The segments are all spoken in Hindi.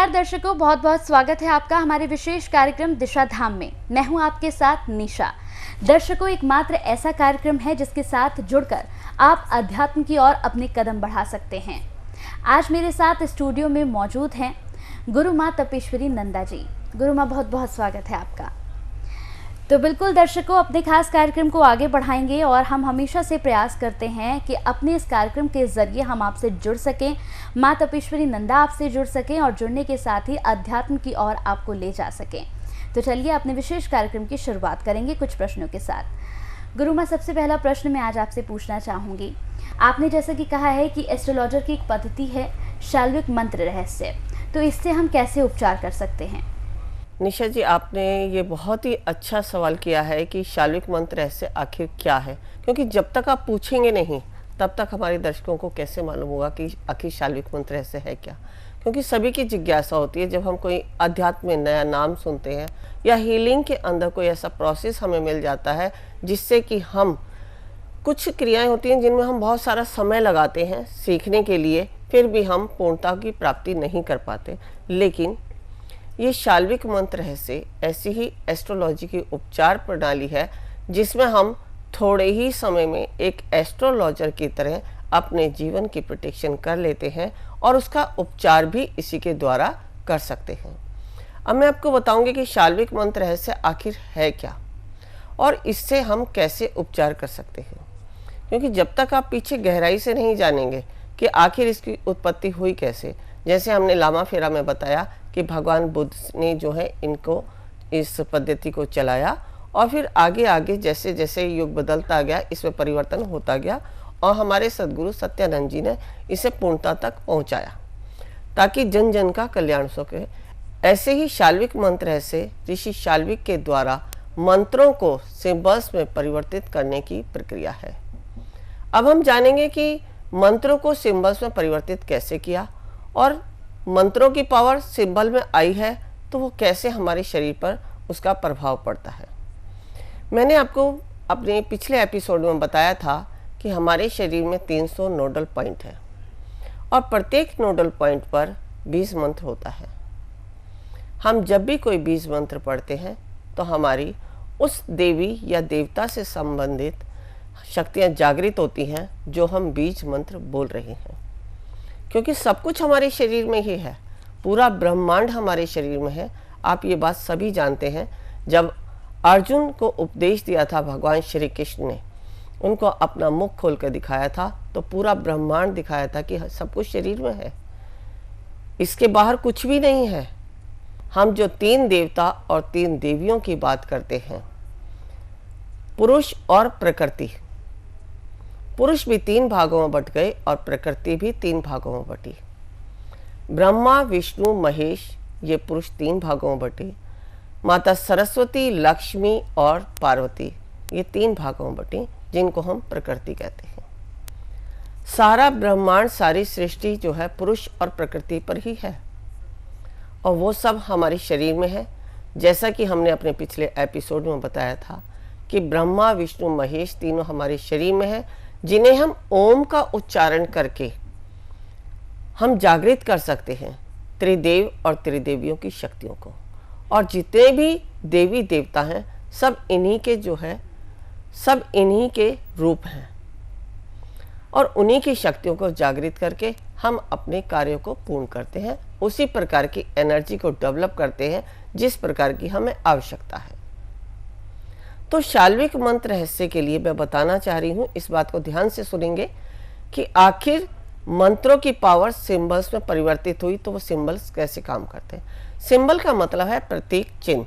नमस्कार दर्शकों, बहुत बहुत स्वागत है आपका हमारे विशेष कार्यक्रम दिशा धाम में। मैं हूं आपके साथ निशा। दर्शकों, एकमात्र ऐसा कार्यक्रम है जिसके साथ जुड़कर आप अध्यात्म की ओर अपने कदम बढ़ा सकते हैं। आज मेरे साथ स्टूडियो में मौजूद हैं गुरु माँ तपेश्वरी नंदा जी। गुरु माँ, बहुत बहुत स्वागत है आपका। तो बिल्कुल दर्शकों, अपने खास कार्यक्रम को आगे बढ़ाएंगे और हम हमेशा से प्रयास करते हैं कि अपने इस कार्यक्रम के जरिए हम आपसे जुड़ सकें, माँ तपेश्वरी नंदा आपसे जुड़ सकें और जुड़ने के साथ ही अध्यात्म की ओर आपको ले जा सकें। तो चलिए अपने विशेष कार्यक्रम की शुरुआत करेंगे कुछ प्रश्नों के साथ। गुरु माँ, सबसे पहला प्रश्न मैं आज आपसे पूछना चाहूँगी। आपने जैसा कि कहा है कि एस्ट्रोलॉजर की एक पद्धति है शाल्विक मंत्र रहस्य, तो इससे हम कैसे उपचार कर सकते हैं? निशा जी, आपने ये बहुत ही अच्छा सवाल किया है कि शाल्विक मंत्र रहस्य आखिर क्या है, क्योंकि जब तक आप पूछेंगे नहीं तब तक हमारे दर्शकों को कैसे मालूम होगा कि आखिर शाल्विक मंत्र रहस्य है क्या। क्योंकि सभी की जिज्ञासा होती है जब हम कोई अध्यात्म में नया नाम सुनते हैं या हीलिंग के अंदर कोई ऐसा प्रोसेस हमें मिल जाता है जिससे कि हम कुछ क्रियाएं होती हैं जिनमें हम बहुत सारा समय लगाते हैं सीखने के लिए, फिर भी हम पूर्णता की प्राप्ति नहीं कर पाते। लेकिन ये शाल्विक मंत्र रहस्य ऐसी ही एस्ट्रोलॉजी की उपचार प्रणाली है जिसमें हम थोड़े ही समय में एक एस्ट्रोलॉजर की तरह अपने जीवन की प्रोटेक्शन कर लेते हैं और उसका उपचार भी इसी के द्वारा कर सकते हैं। अब मैं आपको बताऊंगी कि शाल्विक मंत्र रहस्य आखिर है क्या और इससे हम कैसे उपचार कर सकते हैं। क्योंकि जब तक आप पीछे गहराई से नहीं जानेंगे कि आखिर इसकी उत्पत्ति हुई कैसे, जैसे हमने लामा फेरा में बताया कि भगवान बुद्ध ने जो है इनको इस पद्धति को चलाया और फिर आगे आगे जैसे जैसे युग बदलता गया इसमें परिवर्तन होता गया और हमारे सद्गुरु सत्यानंद जी ने इसे पूर्णता तक पहुंचाया ताकि जन जन का कल्याण हो सके। ऐसे ही शाल्विक मंत्र रहस्य ऋषि शाल्विक के द्वारा मंत्रों को सिंबल्स में परिवर्तित करने की प्रक्रिया है। अब हम जानेंगे कि मंत्रों को सिंबल्स में परिवर्तित कैसे किया और मंत्रों की पावर सिंबल में आई है तो वो कैसे हमारे शरीर पर उसका प्रभाव पड़ता है। मैंने आपको अपने पिछले एपिसोड में बताया था कि हमारे शरीर में 300 नोडल पॉइंट है और प्रत्येक नोडल पॉइंट पर 20 मंत्र होता है। हम जब भी कोई 20 मंत्र पढ़ते हैं तो हमारी उस देवी या देवता से संबंधित शक्तियाँ जागृत होती हैं जो हम बीज मंत्र बोल रहे हैं। क्योंकि सब कुछ हमारे शरीर में ही है, पूरा ब्रह्मांड हमारे शरीर में है। आप ये बात सभी जानते हैं। जब अर्जुन को उपदेश दिया था भगवान श्री कृष्ण ने, उनको अपना मुख खोल कर दिखाया था तो पूरा ब्रह्मांड दिखाया था कि सब कुछ शरीर में है, इसके बाहर कुछ भी नहीं है। हम जो 3 देवता और 3 देवियों की बात करते हैं, पुरुष और प्रकृति, पुरुष भी 3 भागों में बट गए और प्रकृति भी 3 भागों में बटी। ब्रह्मा विष्णु महेश ये पुरुष 3 भागों में बटे। माता सरस्वती लक्ष्मी और पार्वती ये 3 भागों में बटी, जिनको हम प्रकृति कहते हैं। सारा ब्रह्मांड सारी सृष्टि जो है पुरुष और प्रकृति पर ही है और वो सब हमारे शरीर में है। जैसा कि हमने अपने पिछले एपिसोड में बताया था कि ब्रह्मा विष्णु महेश तीनों हमारे शरीर में है, जिन्हें हम ओम का उच्चारण करके हम जागृत कर सकते हैं त्रिदेव और त्रिदेवियों की शक्तियों को। और जितने भी देवी देवता हैं सब इन्हीं के जो है सब इन्हीं के रूप हैं और उन्हीं की शक्तियों को जागृत करके हम अपने कार्यों को पूर्ण करते हैं, उसी प्रकार की एनर्जी को डेवलप करते हैं जिस प्रकार की हमें आवश्यकता है। तो शाल्विक मंत्र रहस्य के लिए मैं बताना चाह रही हूँ, इस बात को ध्यान से सुनेंगे कि आखिर मंत्रों की पावर सिंबल्स में परिवर्तित हुई तो वो सिंबल्स कैसे काम करते हैं। सिंबल का मतलब है प्रतीक, चिन्ह।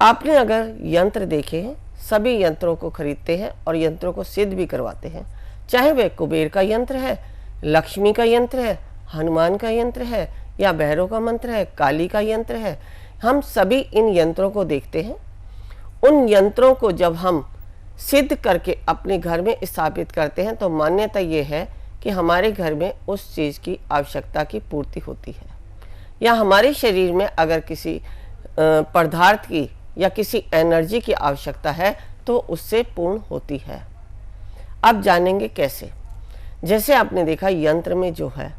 आपने अगर यंत्र देखे हैं, सभी यंत्रों को खरीदते हैं और यंत्रों को सिद्ध भी करवाते हैं, चाहे वह कुबेर का यंत्र है, लक्ष्मी का यंत्र है, हनुमान का यंत्र है या भैरव का मंत्र है, काली का यंत्र है। हम सभी इन यंत्रों को देखते हैं। उन यंत्रों को जब हम सिद्ध करके अपने घर में स्थापित करते हैं तो मान्यता ये है कि हमारे घर में उस चीज़ की आवश्यकता की पूर्ति होती है, या हमारे शरीर में अगर किसी पदार्थ की या किसी एनर्जी की आवश्यकता है तो उससे पूर्ण होती है। अब जानेंगे कैसे। जैसे आपने देखा यंत्र में जो है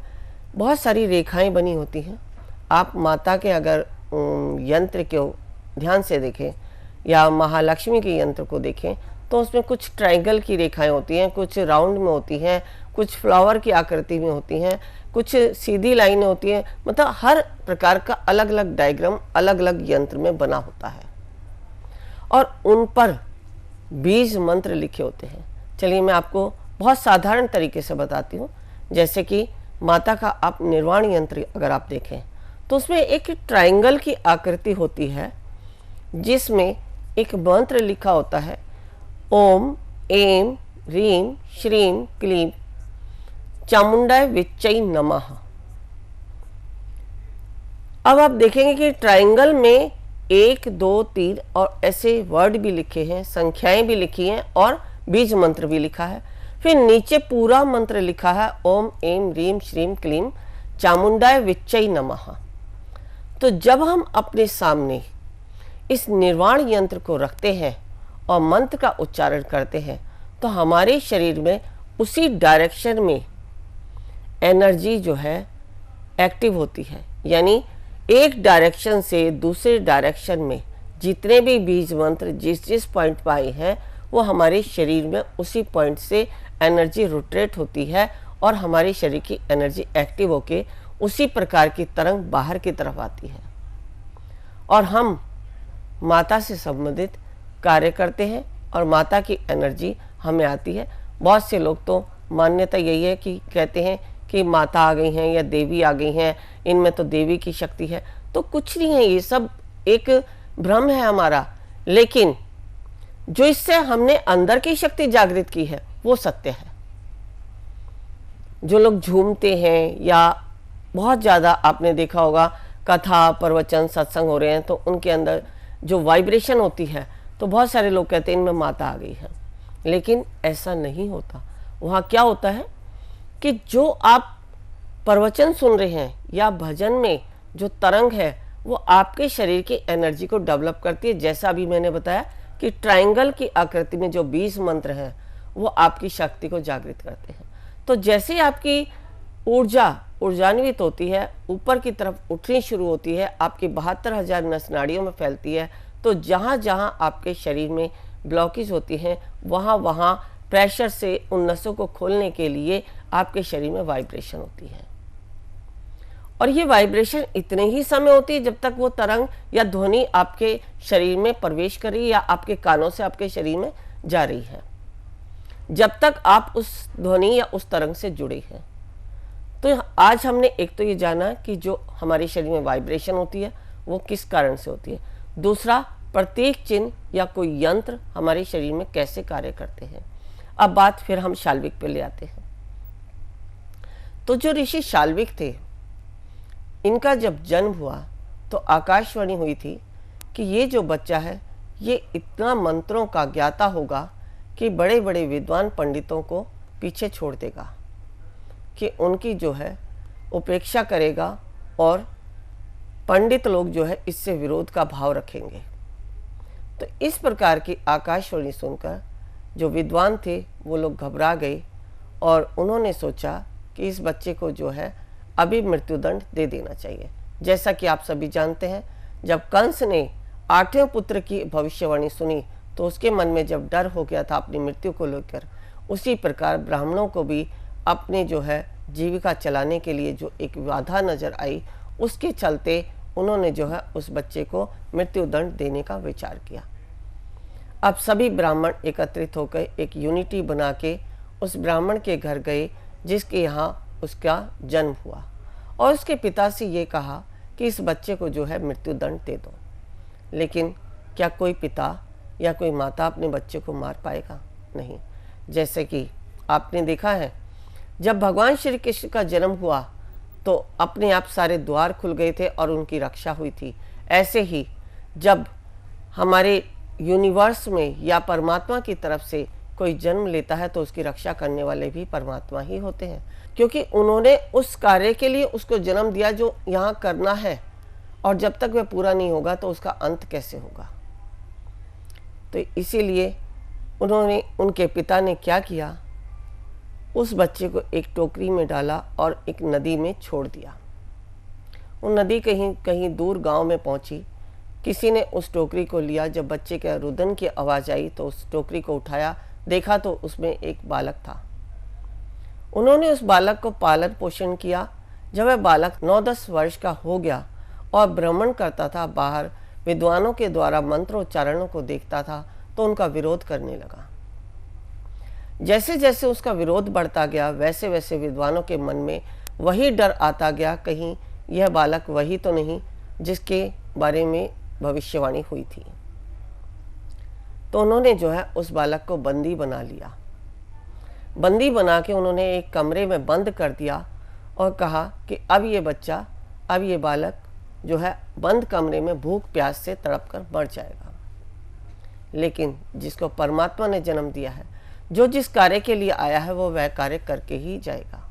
बहुत सारी रेखाएं बनी होती हैं आप माता के अगर यंत्र को ध्यान से देखें या महालक्ष्मी के यंत्र को देखें तो उसमें कुछ ट्रायंगल की रेखाएं होती हैं, कुछ राउंड में होती हैं, कुछ फ्लावर की आकृति में होती हैं, कुछ सीधी लाइनें होती हैं। मतलब हर प्रकार का अलग अलग डायग्राम अलग अलग यंत्र में बना होता है और उन पर बीज मंत्र लिखे होते हैं। चलिए मैं आपको बहुत साधारण तरीके से बताती हूँ। जैसे कि माता का आप निर्वाण यंत्र अगर आप देखें तो उसमें एक ट्रायंगल की आकृति होती है जिसमें एक मंत्र लिखा होता है, ओम ऐं ह्रीं श्रीं क्लीं चामुंडाय विच्चै नमः। अब आप देखेंगे कि ट्रायंगल में 1, 2, 3 और ऐसे वर्ड भी लिखे हैं, संख्याएं भी लिखी हैं और बीज मंत्र भी लिखा है। फिर नीचे पूरा मंत्र लिखा है, ओम ऐं ह्रीं श्रीं क्लीं चामुंडाय विच्चै नमः। तो जब हम अपने सामने इस निर्वाण यंत्र को रखते हैं और मंत्र का उच्चारण करते हैं तो हमारे शरीर में उसी डायरेक्शन में एनर्जी जो है एक्टिव होती है। यानी एक डायरेक्शन से दूसरे डायरेक्शन में जितने भी बीज मंत्र जिस जिस पॉइंट पर आए हैं वो हमारे शरीर में उसी पॉइंट से एनर्जी रोटेट होती है और हमारे शरीर की एनर्जी एक्टिव होके उसी प्रकार की तरंग बाहर की तरफ आती है और हम माता से संबंधित कार्य करते हैं और माता की एनर्जी हमें आती है। बहुत से लोग तो मान्यता यही है कि कहते हैं कि माता आ गई हैं या देवी आ गई हैं, इनमें तो देवी की शक्ति है। तो कुछ नहीं है, ये सब एक भ्रम है हमारा। लेकिन जो इससे हमने अंदर की शक्ति जागृत की है वो सत्य है। जो लोग झूमते हैं या बहुत ज़्यादा आपने देखा होगा कथा प्रवचन सत्संग हो रहे हैं तो उनके अंदर जो वाइब्रेशन होती है तो बहुत सारे लोग कहते हैं इनमें माता आ गई है। लेकिन ऐसा नहीं होता। वहाँ क्या होता है कि जो आप प्रवचन सुन रहे हैं या भजन में जो तरंग है वो आपके शरीर की एनर्जी को डेवलप करती है। जैसा अभी मैंने बताया कि ट्रायंगल की आकृति में जो 20 मंत्र हैं वो आपकी शक्ति को जागृत करते हैं। तो जैसे ही आपकी ऊर्जान्वित होती है, ऊपर की तरफ उठनी शुरू होती है, आपकी 72,000 नस नाड़ियों में फैलती है, तो जहाँ जहाँ आपके शरीर में ब्लॉकेज होती हैं वहाँ वहाँ प्रेशर से उन नसों को खोलने के लिए आपके शरीर में वाइब्रेशन होती है। और ये वाइब्रेशन इतने ही समय होती है जब तक वो तरंग या ध्वनि आपके शरीर में प्रवेश कर रही है या आपके कानों से आपके शरीर में जा रही है, जब तक आप उस ध्वनि या उस तरंग से जुड़े हैं। तो आज हमने एक तो ये जाना कि जो हमारे शरीर में वाइब्रेशन होती है वो किस कारण से होती है। दूसरा, प्रत्येक चिन्ह या कोई यंत्र हमारे शरीर में कैसे कार्य करते हैं। अब बात फिर हम शाल्विक पे ले आते हैं। तो जो ऋषि शाल्विक थे, इनका जब जन्म हुआ तो आकाशवाणी हुई थी कि ये जो बच्चा है ये इतना मंत्रों का ज्ञाता होगा कि बड़े बड़े विद्वान पंडितों को पीछे छोड़ देगा, कि उनकी जो है उपेक्षा करेगा और पंडित लोग जो है इससे विरोध का भाव रखेंगे। तो इस प्रकार की आकाशवाणी सुनकर जो विद्वान थे वो लोग घबरा गए और उन्होंने सोचा कि इस बच्चे को जो है अभी मृत्युदंड दे देना चाहिए। जैसा कि आप सभी जानते हैं, जब कंस ने 8वें पुत्र की भविष्यवाणी सुनी तो उसके मन में जब डर हो गया था अपनी मृत्यु को लेकर, उसी प्रकार ब्राह्मणों को भी अपने जो है जीविका चलाने के लिए जो एक बाधा नजर आई, उसके चलते उन्होंने जो है उस बच्चे को मृत्युदंड देने का विचार किया। अब सभी ब्राह्मण एकत्रित होकर एक यूनिटी बना के उस ब्राह्मण के घर गए जिसके यहाँ उसका जन्म हुआ और उसके पिता से ये कहा कि इस बच्चे को जो है मृत्युदंड दे दो। लेकिन क्या कोई पिता या कोई माता अपने बच्चे को मार पाएगा? नहीं। जैसे कि आपने देखा है, जब भगवान श्री कृष्ण का जन्म हुआ तो अपने आप सारे द्वार खुल गए थे और उनकी रक्षा हुई थी। ऐसे ही जब हमारे यूनिवर्स में या परमात्मा की तरफ से कोई जन्म लेता है तो उसकी रक्षा करने वाले भी परमात्मा ही होते हैं, क्योंकि उन्होंने उस कार्य के लिए उसको जन्म दिया जो यहाँ करना है, और जब तक वह पूरा नहीं होगा तो उसका अंत कैसे होगा। तो इसीलिए उनके पिता ने क्या किया, उस बच्चे को एक टोकरी में डाला और एक नदी में छोड़ दिया। वो नदी कहीं कहीं दूर गांव में पहुंची। किसी ने उस टोकरी को लिया। जब बच्चे के रुदन की आवाज़ आई तो उस टोकरी को उठाया, देखा तो उसमें एक बालक था। उन्होंने उस बालक को पालन पोषण किया। जब वह बालक 9-10 वर्ष का हो गया और भ्रमण करता था, बाहर विद्वानों के द्वारा मंत्रोच्चारणों को देखता था, तो उनका विरोध करने लगा। जैसे जैसे उसका विरोध बढ़ता गया, वैसे वैसे विद्वानों के मन में वही डर आता गया, कहीं यह बालक वही तो नहीं जिसके बारे में भविष्यवाणी हुई थी। तो उन्होंने जो है उस बालक को बंदी बना लिया। बंदी बना के उन्होंने एक कमरे में बंद कर दिया और कहा कि अब ये बच्चा, अब ये बालक जो है बंद कमरे में भूख प्यास से तड़प कर मर जाएगा। लेकिन जिसको परमात्मा ने जन्म दिया है, जो जिस कार्य के लिए आया है, वो वह कार्य करके ही जाएगा,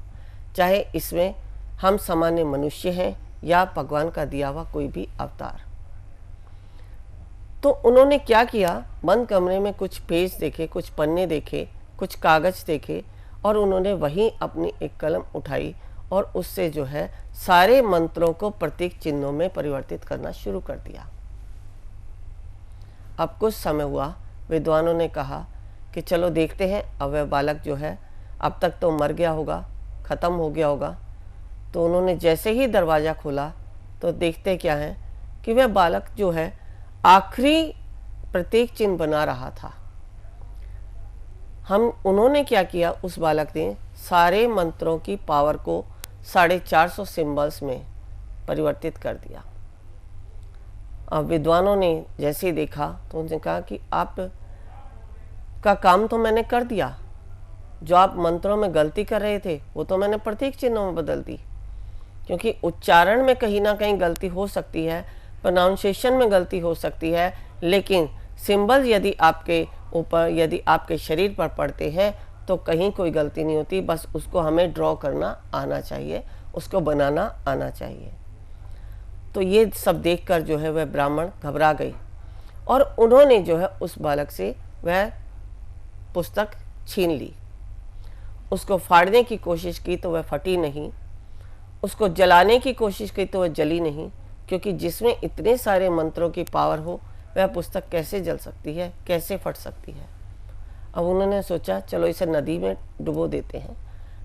चाहे इसमें हम सामान्य मनुष्य हैं या भगवान का दिया हुआ कोई भी अवतार। तो उन्होंने क्या किया, बंद कमरे में कुछ पेज देखे, कुछ पन्ने देखे, कुछ कागज देखे और उन्होंने वहीं अपनी एक कलम उठाई और उससे जो है सारे मंत्रों को प्रतीक चिन्हों में परिवर्तित करना शुरू कर दिया। अब कुछ समय हुआ, विद्वानों ने कहा कि चलो देखते हैं, अब वह बालक जो है अब तक तो मर गया होगा, ख़त्म हो गया होगा। तो उन्होंने जैसे ही दरवाज़ा खोला तो देखते क्या है कि वह बालक जो है आखिरी प्रतीक चिन्ह बना रहा था। उन्होंने क्या किया, उस बालक ने सारे मंत्रों की पावर को 450 सिंबल्स में परिवर्तित कर दिया। अब विद्वानों ने जैसे ही देखा तो उनसे कहा कि आप का काम तो मैंने कर दिया, जो आप मंत्रों में गलती कर रहे थे वो तो मैंने प्रतीक चिन्हों में बदल दी। क्योंकि उच्चारण में कहीं ना कहीं गलती हो सकती है, प्रोनाउंसिएशन में गलती हो सकती है, लेकिन सिंबल यदि आपके ऊपर, यदि आपके शरीर पर पड़ते हैं तो कहीं कोई गलती नहीं होती। बस उसको हमें ड्रॉ करना आना चाहिए, उसको बनाना आना चाहिए। तो ये सब देखकर जो है वह ब्राह्मण घबरा गई और उन्होंने जो है उस बालक से वह पुस्तक छीन ली। उसको फाड़ने की कोशिश की तो वह फटी नहीं, उसको जलाने की कोशिश की तो वह जली नहीं, क्योंकि जिसमें इतने सारे मंत्रों की पावर हो वह पुस्तक कैसे जल सकती है, कैसे फट सकती है। अब उन्होंने सोचा चलो इसे नदी में डुबो देते हैं,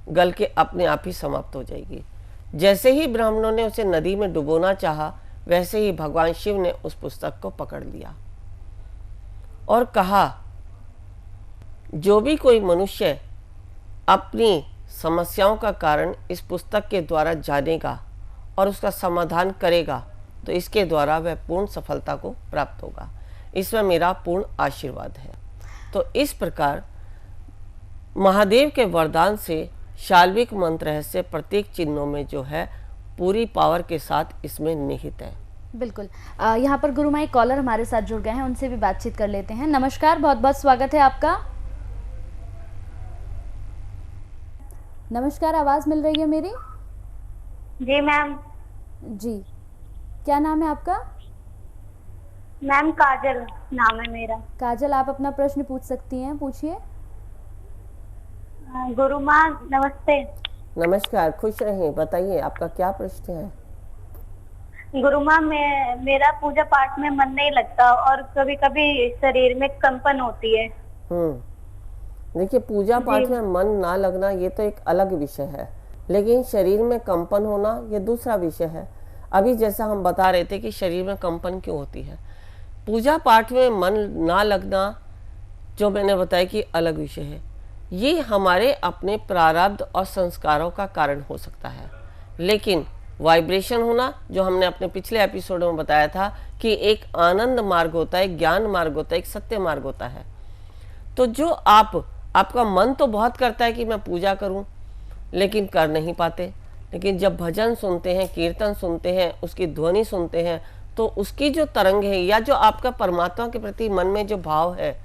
गल के अपने आप ही समाप्त हो जाएगी। जैसे ही ब्राह्मणों ने उसे नदी में डुबोना चाहा, वैसे ही भगवान शिव ने उस पुस्तक को पकड़ लिया और कहा, जो भी कोई मनुष्य अपनी समस्याओं का कारण इस पुस्तक के द्वारा जानेगा और उसका समाधान करेगा तो इसके द्वारा वह पूर्ण सफलता को प्राप्त होगा। इसमें मेरा पूर्ण आशीर्वाद है। तो इस प्रकार महादेव के वरदान से शाल्विक मंत्र रहस्य प्रत्येक चिन्हों में जो है पूरी पावर के साथ इसमें निहित है। बिल्कुल। यहाँ पर गुरुमाई कॉलर हमारे साथ जुड़ गए हैं, उनसे भी बातचीत कर लेते हैं। नमस्कार, बहुत बहुत स्वागत है आपका। नमस्कार, आवाज मिल रही है मेरी? जी मैम। जी, क्या नाम है आपका? मैम काजल नाम है मेरा। काजल, आप अपना प्रश्न पूछ सकती हैं, पूछिए। गुरु माँ नमस्ते। नमस्कार, खुश रहें, बताइए आपका क्या प्रश्न है। गुरु माँ, मेरा पूजा पाठ में मन नहीं लगता और कभी कभी शरीर में कंपन होती है। देखिए, पूजा पाठ में मन ना लगना ये तो एक अलग विषय है, लेकिन शरीर में कंपन होना ये दूसरा विषय है। अभी जैसा हम बता रहे थे कि शरीर में कंपन क्यों होती है, पूजा पाठ में मन ना लगना जो मैंने बताया कि अलग विषय है। ये हमारे अपने प्रारब्ध और संस्कारों का कारण हो सकता है, लेकिन वाइब्रेशन होना जो हमने अपने पिछले एपिसोड में बताया था कि एक आनंद मार्ग होता है, ज्ञान मार्ग होता है, एक सत्य मार्ग होता है। तो जो आपका मन तो बहुत करता है कि मैं पूजा करूं, लेकिन कर नहीं पाते। लेकिन जब भजन सुनते हैं, कीर्तन सुनते हैं, उसकी ध्वनि सुनते हैं, तो उसकी जो तरंग है या जो आपका परमात्मा के प्रति मन में जो भाव है,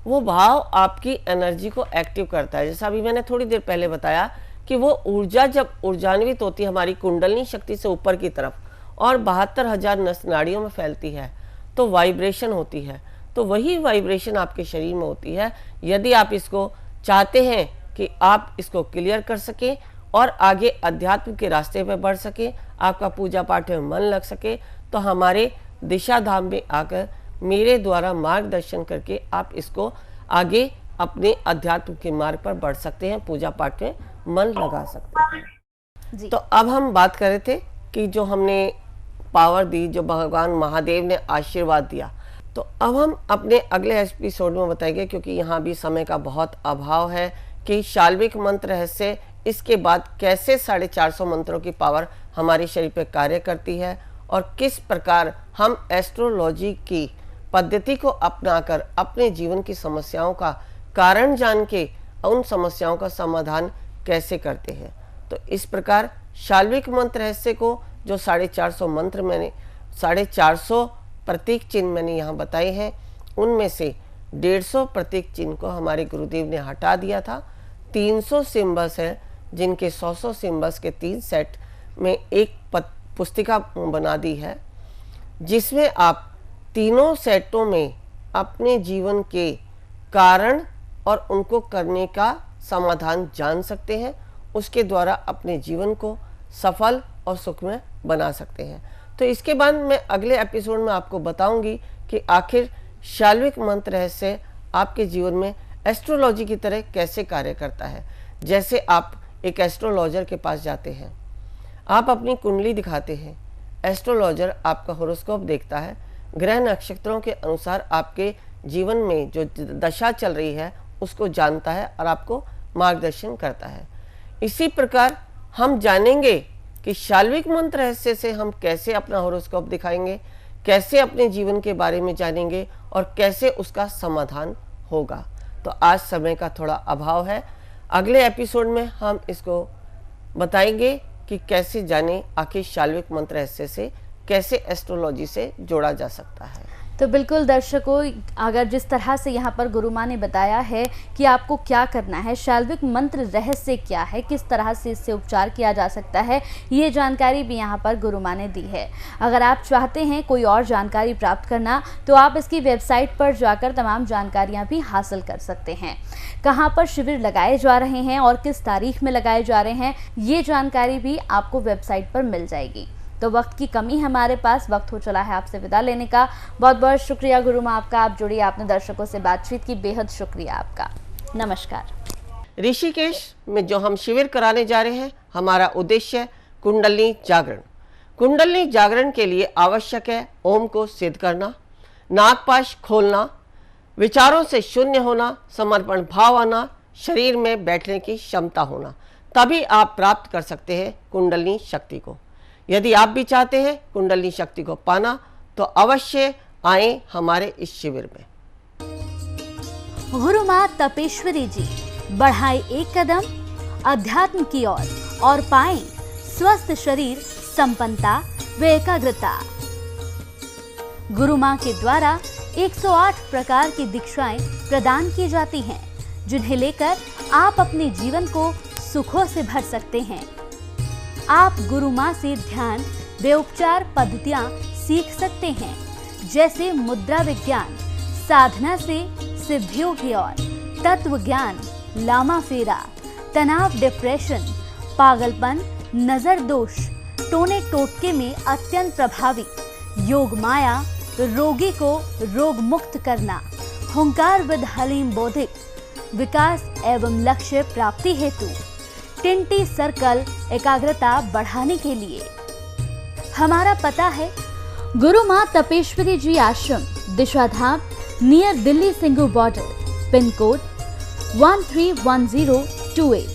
वो भाव आपकी एनर्जी को एक्टिव करता है। जैसा अभी मैंने थोड़ी देर पहले बताया कि वो ऊर्जा जब ऊर्जान्वित होती है हमारी कुंडलिनी शक्ति से ऊपर की तरफ और 72,000 नस नाड़ियों में फैलती है, तो वाइब्रेशन होती है। तो वही वाइब्रेशन आपके शरीर में होती है। यदि आप इसको चाहते हैं कि आप इसको क्लियर कर सकें और आगे अध्यात्म के रास्ते पर बढ़ सकें, आपका पूजा पाठ में मन लग सके, तो हमारे दिशा धाम में आकर मेरे द्वारा मार्गदर्शन करके आप इसको आगे अपने अध्यात्म के मार्ग पर बढ़ सकते हैं, पूजा पाठ में मन लगा सकते हैं। जी। तो अब हम बात कर रहे थे कि जो हमने पावर दी, जो भगवान महादेव ने आशीर्वाद दिया, तो अब हम अपने अगले एपिसोड में बताएंगे, क्योंकि यहाँ भी समय का बहुत अभाव है, कि शाल्विक मंत्र रहस्य इसके बाद कैसे 450 मंत्रों की पावर हमारे शरीर पर कार्य करती है और किस प्रकार हम एस्ट्रोलॉजी की पद्धति को अपनाकर अपने जीवन की समस्याओं का कारण जान के उन समस्याओं का समाधान कैसे करते हैं। तो इस प्रकार शाल्विक मंत्र रहस्य को जो 450 मंत्र मैंने 450 प्रतीक चिन्ह मैंने यहाँ बताए हैं, उनमें से 150 प्रतीक चिन्ह को हमारे गुरुदेव ने हटा दिया था। 300 सिम्बल्स हैं, जिनके 100 सिम्बल्स के 3 सेट में एक पुस्तिका बना दी है, जिसमें आप तीनों सेटों में अपने जीवन के कारण और उनको करने का समाधान जान सकते हैं, उसके द्वारा अपने जीवन को सफल और सुखमय बना सकते हैं। तो इसके बाद मैं अगले एपिसोड में आपको बताऊंगी कि आखिर शाल्विक मंत्र रहस्य आपके जीवन में एस्ट्रोलॉजी की तरह कैसे कार्य करता है। जैसे आप एक एस्ट्रोलॉजर के पास जाते हैं, आप अपनी कुंडली दिखाते हैं, एस्ट्रोलॉजर आपका होरोस्कोप देखता है, ग्रह नक्षत्रों के अनुसार आपके जीवन में जो दशा चल रही है उसको जानता है और आपको मार्गदर्शन करता है। इसी प्रकार हम जानेंगे कि शाल्विक मंत्र रहस्य से हम कैसे अपना होरोस्कोप दिखाएंगे, कैसे अपने जीवन के बारे में जानेंगे और कैसे उसका समाधान होगा। तो आज समय का थोड़ा अभाव है, अगले एपिसोड में हम इसको बताएंगे कि कैसे जाने आखिर शाल्विक मंत्र रहस्य से कैसे एस्ट्रोलॉजी से जोड़ा जा सकता है। तो बिल्कुल दर्शकों, अगर जिस तरह से यहाँ पर गुरु माँ ने बताया है कि आपको क्या करना है, शाल्विक मंत्र रहस्य क्या है, किस तरह से इससे उपचार किया जा सकता है, ये जानकारी भी यहाँ पर गुरु माँ ने दी है। अगर आप चाहते हैं कोई और जानकारी प्राप्त करना, तो आप इसकी वेबसाइट पर जाकर तमाम जानकारियाँ भी हासिल कर सकते हैं। कहाँ पर शिविर लगाए जा रहे हैं और किस तारीख में लगाए जा रहे हैं, ये जानकारी भी आपको वेबसाइट पर मिल जाएगी। तो वक्त की कमी हमारे पास, वक्त हो चला है आपसे विदा लेने का। बहुत बहुत शुक्रिया गुरु माँ आपका, आप जुड़ी, आपने दर्शकों से बातचीत की, बेहद शुक्रिया आपका। नमस्कार। ऋषिकेश में जो हम शिविर कराने जा रहे हैं, हमारा उद्देश्य है कुंडली जागरण। कुंडली जागरण के लिए आवश्यक है ओम को सिद्ध करना, नागपाश खोलना, विचारों से शून्य होना, समर्पण भाव आना, शरीर में बैठने की क्षमता होना, तभी आप प्राप्त कर सकते हैं कुंडली शक्ति को। यदि आप भी चाहते हैं कुंडली शक्ति को पाना, तो अवश्य आए हमारे इस शिविर में। गुरु माँ तपेश्वरी जी बढ़ाए एक कदम अध्यात्म की ओर और पाएं स्वस्थ शरीर, संपन्नता व एकाग्रता। गुरु माँ के द्वारा 108 प्रकार की दीक्षाएं प्रदान की जाती हैं, जिन्हें लेकर आप अपने जीवन को सुखों से भर सकते हैं। आप गुरु माँ से ध्यान व उपचार पद्धतियाँ सीख सकते हैं, जैसे मुद्रा विज्ञान, साधना से सिद्धियों की ओर, तत्व ज्ञान, लामा फेरा, तनाव, डिप्रेशन, पागलपन, नजर दोष, टोने टोटके में अत्यंत प्रभावी, योग माया, रोगी को रोग मुक्त करना, हुंकार विद हलीम बौद्धिक, विकास एवं लक्ष्य प्राप्ति हेतु, टिंटी सर्कल एकाग्रता बढ़ाने के लिए। हमारा पता है गुरु माँ Tapeshwari ji Ashram, Disha Dham, near Delhi Singhu border, pin code 131028,